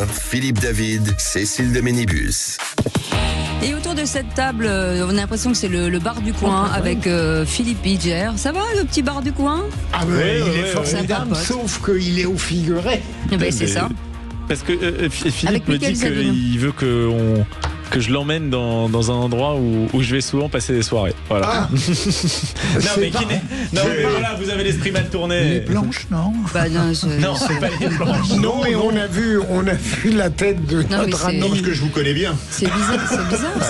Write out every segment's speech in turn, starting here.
Philippe David, Cécile de Ménibus. Et autour de cette table, on a l'impression que c'est le bar du coin avec Philippe Bidger. Ça va, le petit bar du coin? Ah ouais, il est formidable, sauf qu'il est au figuré. C'est ça. Parce que Philippe me dit qu'il veut que je l'emmène dans un endroit où je vais souvent passer des soirées. Voilà. Mais voilà, vous avez l'esprit mal tourné. Les planches, non? Non, c'est pas les planches. Non, mais on a vu la tête de notre ami. Non, parce que je vous connais bien. C'est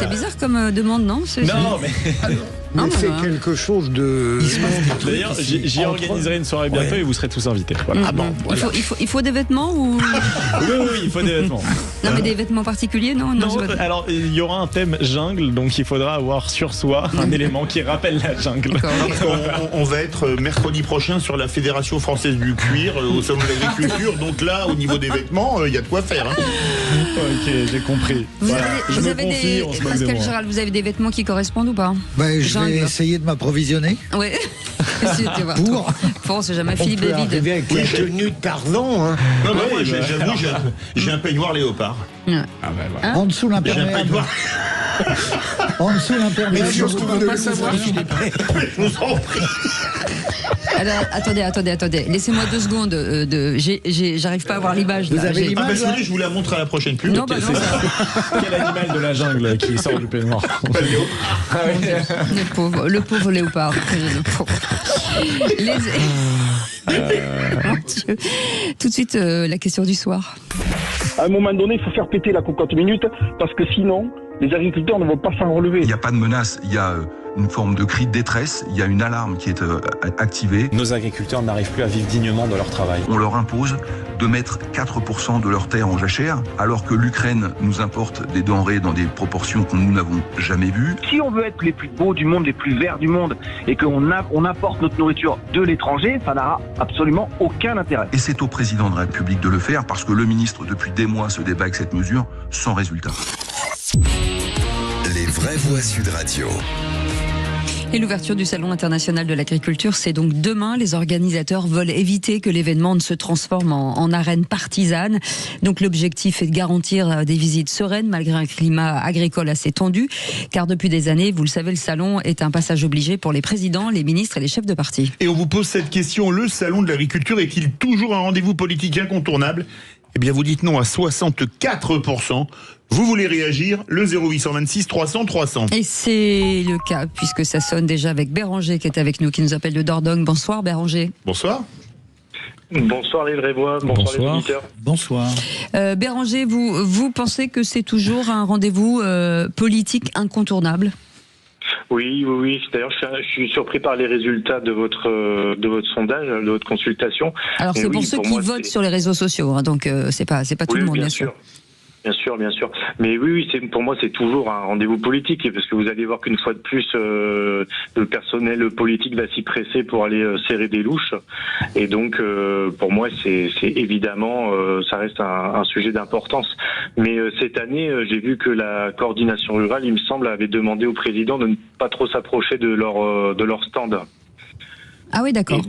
bizarre comme demande, non? Non, mais... Mais c'est quelque chose de... D'ailleurs, j'y organiserai une soirée bientôt et vous serez tous invités. Voilà. Ah bon, voilà. Il faut des vêtements ou... Oui, il faut des vêtements. Non, mais des vêtements particuliers, non, alors il y aura un thème jungle, donc il faudra avoir sur soi un élément qui rappelle la jungle. On va être mercredi prochain sur la Fédération Française du Cuir au Salon de l'Agriculture, donc là, au niveau des vêtements, il y a de quoi faire. Ok, j'ai compris. Pascal Gérald, vous avez des vêtements qui correspondent ou pas? Je vais essayer de m'approvisionner. Oui. On sait jamais. Philippe David. Avec les tenues de Tarzan. Hein. Non, moi, j'avoue, j'ai un peignoir léopard. En dessous l'imperméable. En dessous l'imperméable. Mais surtout, vous devez savoir, Philippe. Je vous en prie. Alors, attendez. Laissez-moi 2 secondes. J'arrive pas à voir l'image. Vous avez l'image là? Je vous la montre à la prochaine pub. Non, c'est ça. Quel animal de la jungle qui sort du peignoir? Le pauvre léopard. Mon Dieu. Tout de suite, la question du soir. À un moment donné, il faut faire péter la cocotte minute parce que sinon, les agriculteurs ne vont pas s'en relever. Il n'y a pas de menace, il y a une forme de cri de détresse, il y a une alarme qui est activée. Nos agriculteurs n'arrivent plus à vivre dignement de leur travail. On leur impose de mettre 4% de leurs terres en jachère, alors que l'Ukraine nous importe des denrées dans des proportions que nous n'avons jamais vues. Si on veut être les plus beaux du monde, les plus verts du monde, et qu'on apporte notre nourriture de l'étranger, ça n'aura absolument aucun intérêt. Et c'est au président de la République de le faire, parce que le ministre, depuis des mois, se débat avec cette mesure, sans résultat. Les vraies voix Sud Radio. Et l'ouverture du Salon international de l'agriculture, c'est donc demain. Les organisateurs veulent éviter que l'événement ne se transforme en arène partisane. Donc l'objectif est de garantir des visites sereines malgré un climat agricole assez tendu. Car depuis des années, vous le savez, le salon est un passage obligé pour les présidents, les ministres et les chefs de parti. Et on vous pose cette question, le Salon de l'agriculture est-il toujours un rendez-vous politique incontournable? Eh bien, vous dites non à 64%. Vous voulez réagir? Le 0826 300 300. Et c'est le cas, puisque ça sonne déjà avec Béranger qui est avec nous, qui nous appelle de Dordogne. Bonsoir Béranger. Bonsoir. Bonsoir les vrais voix, bonsoir les auditeurs. Bonsoir. Béranger, vous pensez que c'est toujours un rendez-vous politique incontournable? Oui. D'ailleurs, je suis surpris par les résultats de votre sondage, de votre consultation. Alors, c'est pour ceux qui votent sur les réseaux sociaux, hein, donc c'est pas tout le monde, bien sûr. Bien sûr. Mais oui, pour moi, c'est toujours un rendez-vous politique, parce que vous allez voir qu'une fois de plus, le personnel politique va s'y presser pour aller serrer des louches. Et donc, pour moi, c'est évidemment, ça reste un sujet d'importance. Mais cette année, j'ai vu que la coordination rurale, il me semble, avait demandé au président de ne pas trop s'approcher de leur stand. Ah oui, d'accord.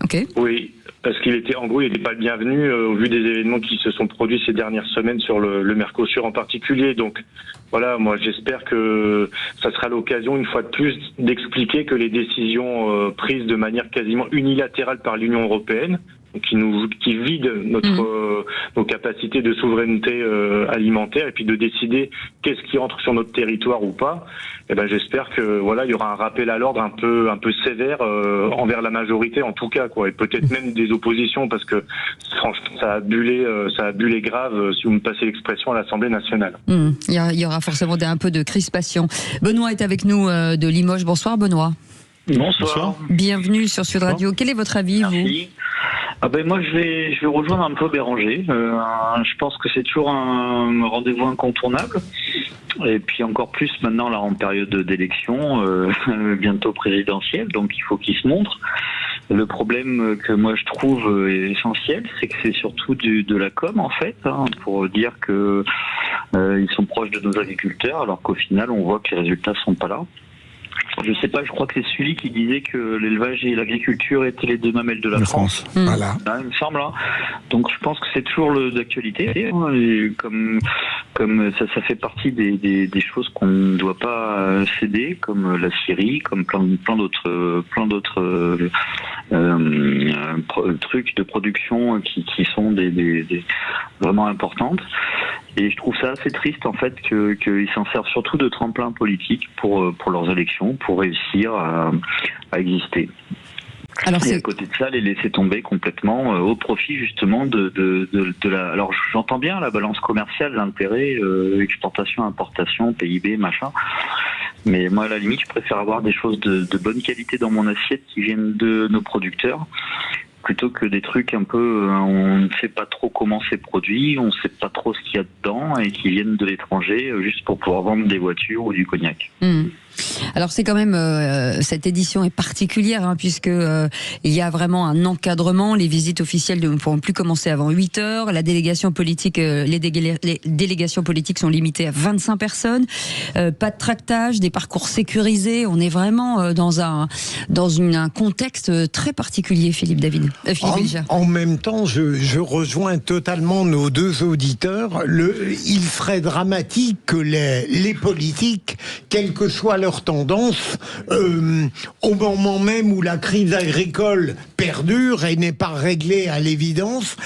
Ok. Oui, parce qu'il était en gros, il n'est pas le bienvenu au vu des événements qui se sont produits ces dernières semaines sur le Mercosur en particulier. Donc voilà, moi j'espère que ça sera l'occasion une fois de plus d'expliquer que les décisions prises de manière quasiment unilatérale par l'Union européenne, qui vide nos capacités de souveraineté alimentaire, et puis de décider qu'est-ce qui entre sur notre territoire ou pas. Et ben j'espère que il y aura un rappel à l'ordre un peu sévère envers la majorité en tout cas, quoi, et peut-être même des oppositions, parce que franchement ça a bullé grave, si vous me passez l'expression, à l'Assemblée nationale. Il y aura forcément un peu de crispation. Benoît est avec nous de Limoges. Bonsoir Benoît. Bonsoir. Bienvenue sur Sud Radio. Quel est votre avis, Merci. Moi, je vais rejoindre un peu Béranger. Je pense que c'est toujours un rendez-vous incontournable. Et puis encore plus maintenant, là, en période d'élection, bientôt présidentielle, donc il faut qu'il se montre. Le problème que moi je trouve essentiel, c'est que c'est surtout de la com, en fait, pour dire que ils sont proches de nos agriculteurs, alors qu'au final, on voit que les résultats sont pas là. Je sais pas, je crois que c'est celui qui disait que l'élevage et l'agriculture étaient les deux mamelles de la France. Voilà. Là, il me semble. Hein. Donc je pense que c'est toujours d'actualité. Hein, et comme ça fait partie des choses qu'on ne doit pas céder, comme la Syrie, comme plein d'autres trucs de production qui sont des vraiment importantes. Et je trouve ça assez triste en fait qu'ils s'en servent surtout de tremplin politique pour leurs élections, pour réussir à exister. Alors, et à côté de ça, les laisser tomber complètement au profit justement de la. Alors j'entends bien la balance commerciale, l'intérêt, exportation, importation, PIB, machin. Mais moi, à la limite, je préfère avoir des choses de bonne qualité dans mon assiette qui viennent de nos producteurs, plutôt que des trucs un peu, on ne sait pas trop comment c'est produit, on ne sait pas trop ce qu'il y a dedans et qui viennent de l'étranger juste pour pouvoir vendre des voitures ou du cognac. Alors c'est quand même cette édition est particulière puisque il y a vraiment un encadrement. Les visites officielles ne pourront plus commencer avant 8h. La délégation politique, les délégations politiques sont limitées à 25 personnes. Pas de tractage, des parcours sécurisés. On est vraiment dans un contexte très particulier, Philippe David. En même temps, je rejoins totalement nos deux auditeurs. Il serait dramatique que les politiques, quelle que soit leur tendance, au moment même où la crise agricole perdure et n'est pas réglée à l'évidence,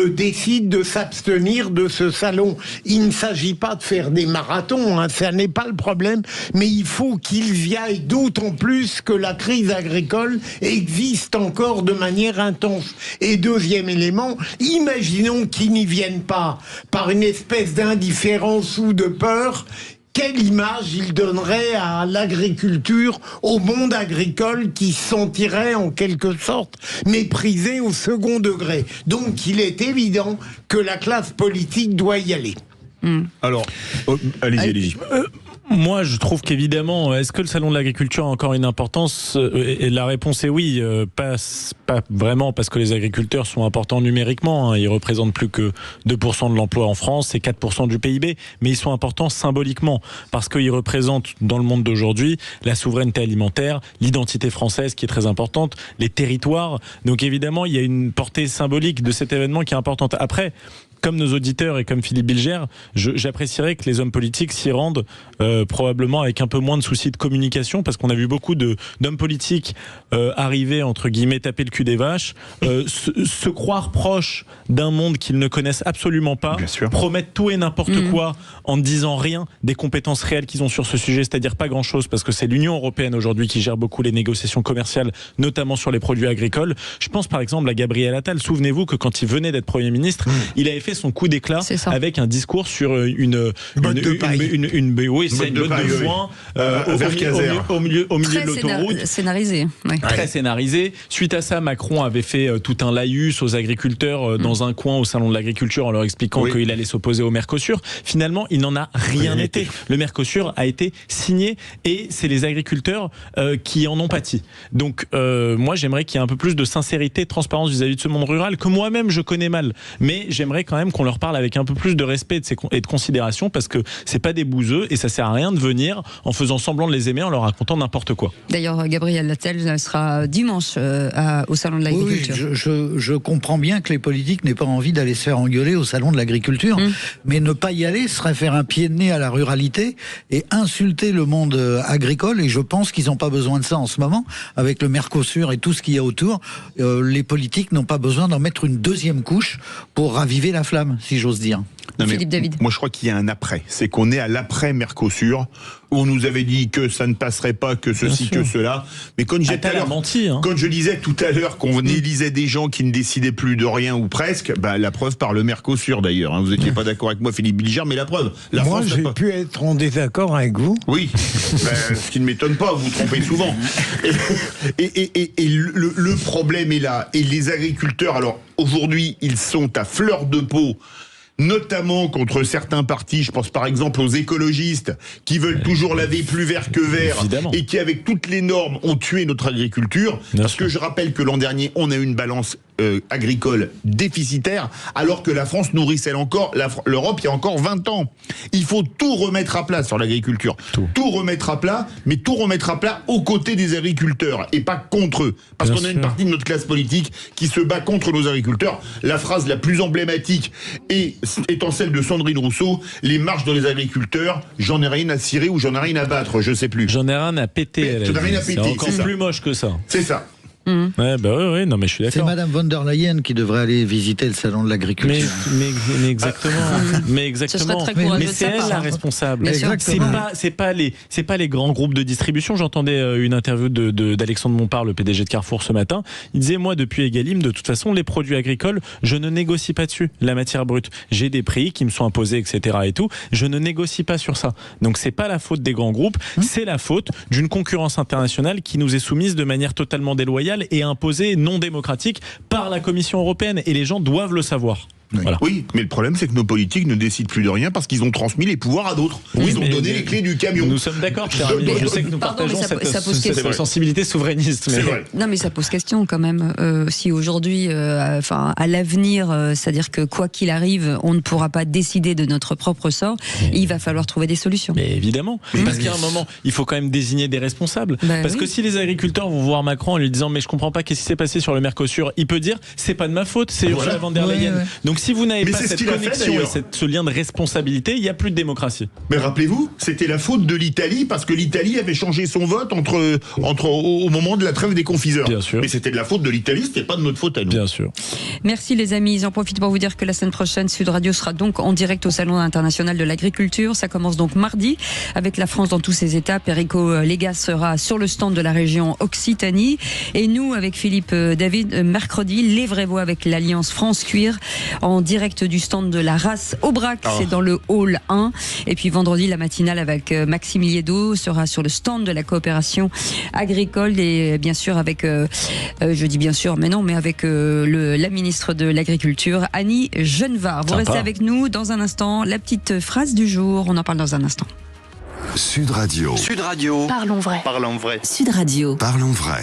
décident de s'abstenir de ce salon. Il ne s'agit pas de faire des marathons, ça n'est pas le problème, mais il faut qu'ils y aillent, d'autant plus que la crise agricole existe encore de manière intense. Et deuxième élément, imaginons qu'ils n'y viennent pas par une espèce d'indifférence ou de peur. Quelle image il donnerait à l'agriculture, au monde agricole qui se sentirait en quelque sorte méprisé au second degré. Donc il est évident que la classe politique doit y aller. Alors, allez-y. Moi, je trouve qu'évidemment, est-ce que le salon de l'agriculture a encore une importance ? Et la réponse est oui, pas vraiment, parce que les agriculteurs sont importants numériquement. Ils représentent plus que 2% de l'emploi en France et 4% du PIB, mais ils sont importants symboliquement, parce qu'ils représentent dans le monde d'aujourd'hui la souveraineté alimentaire, l'identité française qui est très importante, les territoires. Donc évidemment, il y a une portée symbolique de cet événement qui est importante. Après, comme nos auditeurs et comme Philippe Bilger, j'apprécierais que les hommes politiques s'y rendent probablement avec un peu moins de soucis de communication, parce qu'on a vu beaucoup d'hommes politiques arriver, entre guillemets, taper le cul des vaches, se croire proches d'un monde qu'ils ne connaissent absolument pas, promettre tout et n'importe quoi en ne disant rien des compétences réelles qu'ils ont sur ce sujet, c'est-à-dire pas grand-chose, parce que c'est l'Union européenne aujourd'hui qui gère beaucoup les négociations commerciales, notamment sur les produits agricoles. Je pense par exemple à Gabriel Attal. Souvenez-vous que quand il venait d'être Premier ministre, il avait fait son coup d'éclat avec un discours sur une botte de foin au milieu de l'autoroute. Scénarisé. Ouais. Très scénarisé. Suite à ça, Macron avait fait tout un laïus aux agriculteurs dans un coin au salon de l'agriculture en leur expliquant qu'il allait s'opposer au Mercosur. Finalement, il n'en a rien été. Le Mercosur a été signé et c'est les agriculteurs qui en ont pâti. Donc moi, j'aimerais qu'il y ait un peu plus de sincérité, de transparence vis-à-vis de ce monde rural que moi-même je connais mal. Mais j'aimerais quand même qu'on leur parle avec un peu plus de respect et de considération, parce que c'est pas des bouseux et ça sert à rien de venir en faisant semblant de les aimer en leur racontant n'importe quoi. D'ailleurs, Gabriel Attal sera dimanche au salon de l'agriculture. Oui, je comprends bien que les politiques n'aient pas envie d'aller se faire engueuler au salon de l'agriculture, mais ne pas y aller serait faire un pied de nez à la ruralité et insulter le monde agricole, et je pense qu'ils n'ont pas besoin de ça en ce moment, avec le Mercosur et tout ce qu'il y a autour. Les politiques n'ont pas besoin d'en mettre une deuxième couche pour raviver la flamme, si j'ose dire. Non, Philippe David. Moi, je crois qu'il y a un après. C'est qu'on est à l'après Mercosur, où on nous avait dit que ça ne passerait pas, que ceci, que cela. Mais quand je disais tout à l'heure qu'on élisait des gens qui ne décidaient plus de rien ou presque, la preuve par le Mercosur d'ailleurs. Vous n'étiez pas d'accord avec moi, Philippe Bilger, mais la preuve. Moi, j'ai pu être en désaccord avec vous. Oui, ce qui ne m'étonne pas, vous vous trompez souvent. Et le problème est là. Et les agriculteurs, alors aujourd'hui, ils sont à fleur de peau, notamment contre certains partis. Je pense par exemple aux écologistes qui veulent toujours laver plus vert que vert, et qui avec toutes les normes ont tué notre agriculture. Parce que je rappelle que l'an dernier on a eu une balance agricole déficitaire, alors que la France nourrissait encore l'Europe il y a encore 20 ans. Il faut tout remettre à plat sur l'agriculture. Tout remettre à plat, mais tout remettre à plat aux côtés des agriculteurs et pas contre eux. Parce qu'on a une partie de notre classe politique qui se bat contre nos agriculteurs. La phrase la plus emblématique étant celle de Sandrine Rousseau, les marches dans les agriculteurs, j'en ai rien à cirer ou j'en ai rien à battre, je sais plus. J'en ai rien à péter. J'en ai rien à péter. C'est encore plus moche que ça. C'est ça. Ouais, oui, non, mais je suis d'accord. C'est Madame von der Leyen qui devrait aller visiter le salon de l'agriculture. Mais exactement. Mais exactement. Mais c'est elle la responsable. C'est pas les grands groupes de distribution. J'entendais une interview d'Alexandre Montpart, le PDG de Carrefour, ce matin. Il disait, moi, depuis Egalim, de toute façon, les produits agricoles, je ne négocie pas dessus. La matière brute, j'ai des prix qui me sont imposés, etc. et tout. Je ne négocie pas sur ça. Donc c'est pas la faute des grands groupes, c'est la faute d'une concurrence internationale qui nous est soumise de manière totalement déloyale et imposée non démocratique par la Commission européenne, et les gens doivent le savoir. Voilà. Oui, mais le problème, c'est que nos politiques ne décident plus de rien parce qu'ils ont transmis les pouvoirs à d'autres. Ils ont donné les clés du camion. Nous sommes d'accord, cher ami. Je sais que nous partageons cette sensibilité souverainiste. Mais... Non, mais ça pose question quand même. Si aujourd'hui, à l'avenir, c'est-à-dire que quoi qu'il arrive, on ne pourra pas décider de notre propre sort, il va falloir trouver des solutions. Mais évidemment. Parce qu'il y a un moment, il faut quand même désigner des responsables. Parce que si les agriculteurs vont voir Macron en lui disant, mais je comprends pas qu'est-ce qui s'est passé sur le Mercosur, il peut dire, c'est pas de ma faute, c'est Ursula von der Leyen. Donc si vous n'avez pas cette connexion et ce lien de responsabilité, il n'y a plus de démocratie. Mais rappelez-vous, c'était la faute de l'Italie parce que l'Italie avait changé son vote au moment de la trêve des confiseurs. Bien sûr. Mais c'était de la faute de l'Italie, c'était pas de notre faute à nous. Bien sûr. Merci les amis, j'en profite pour vous dire que la semaine prochaine, Sud Radio sera donc en direct au Salon international de l'agriculture. Ça commence donc mardi avec la France dans tous ses états. Perico Légas sera sur le stand de la région Occitanie. Et nous, avec Philippe David, mercredi, les vraies voix avec l'Alliance France Cuir en direct du stand de la race Aubrac, c'est dans le hall 1. Et puis vendredi, la matinale avec Maxime Liedo sera sur le stand de la coopération agricole et bien sûr avec, je dis bien sûr, mais non, mais avec la ministre de l'Agriculture, Annie Genevard. Vous restez avec nous dans un instant. La petite phrase du jour, on en parle dans un instant. Sud Radio. Sud Radio. Parlons vrai. Parlons vrai. Sud Radio. Parlons vrai.